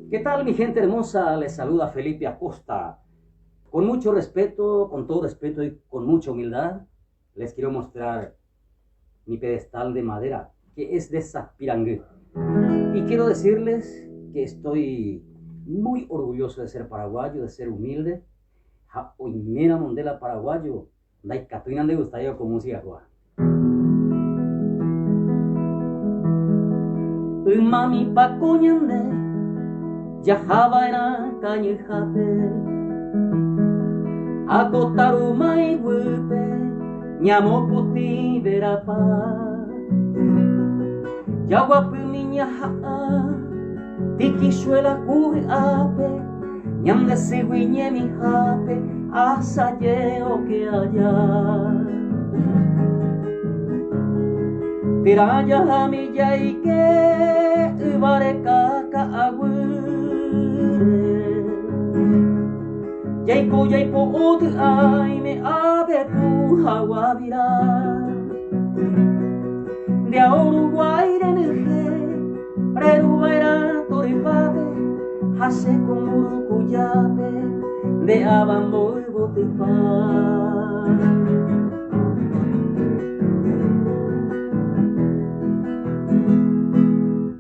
¿Qué tal, mi gente hermosa? Les saluda Felipe Acosta. Con mucho respeto, con todo respeto y con mucha humildad, les quiero mostrar mi pedestal de madera, que es de Sapirangé. Y quiero decirles que estoy muy orgulloso de ser paraguayo, de ser humilde. Oimena mondela paraguayo, dai catuinan de gustayo con música coa. Mami pacoñande, yajaba era cañejate. Akotaru mai wupe, nyamo puti berapa. Jawapu minya haa, tiki suela kui ape, nyam de seguiñe mi hape, asa ye o que allá. Tiraya hami yaike, ubare kaka agure. Yaipo otu ai me abe pu hawabira. De Uruguay de Nuje, Rerubaira Toripabe, Hase con Urucuyabe, de Abambo y Botipa.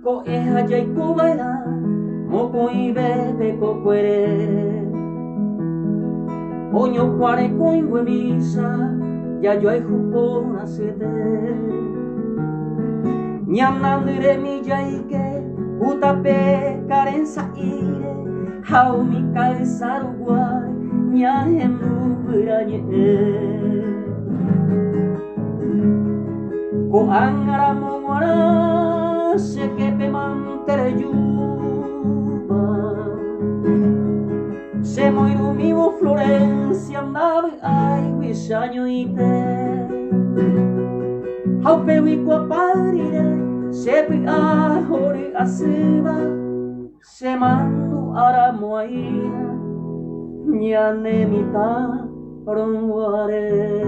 Coeja Yaico Baira, Moco y Bebe Cocuere. Oño cuare coingue misa, ya yo hay jupona sete. Ñamnandire mi yaike, utape carenza ire, hau mi calza uruguay, ñahem burañe. Ko angara monguara, se que pe mantere yuba. Se moiru mivo Florencia andaba ay guisaño ite. Hau pewico aparire, se pica hori aseba, se mandu aramoaina, ñane mita ronguare.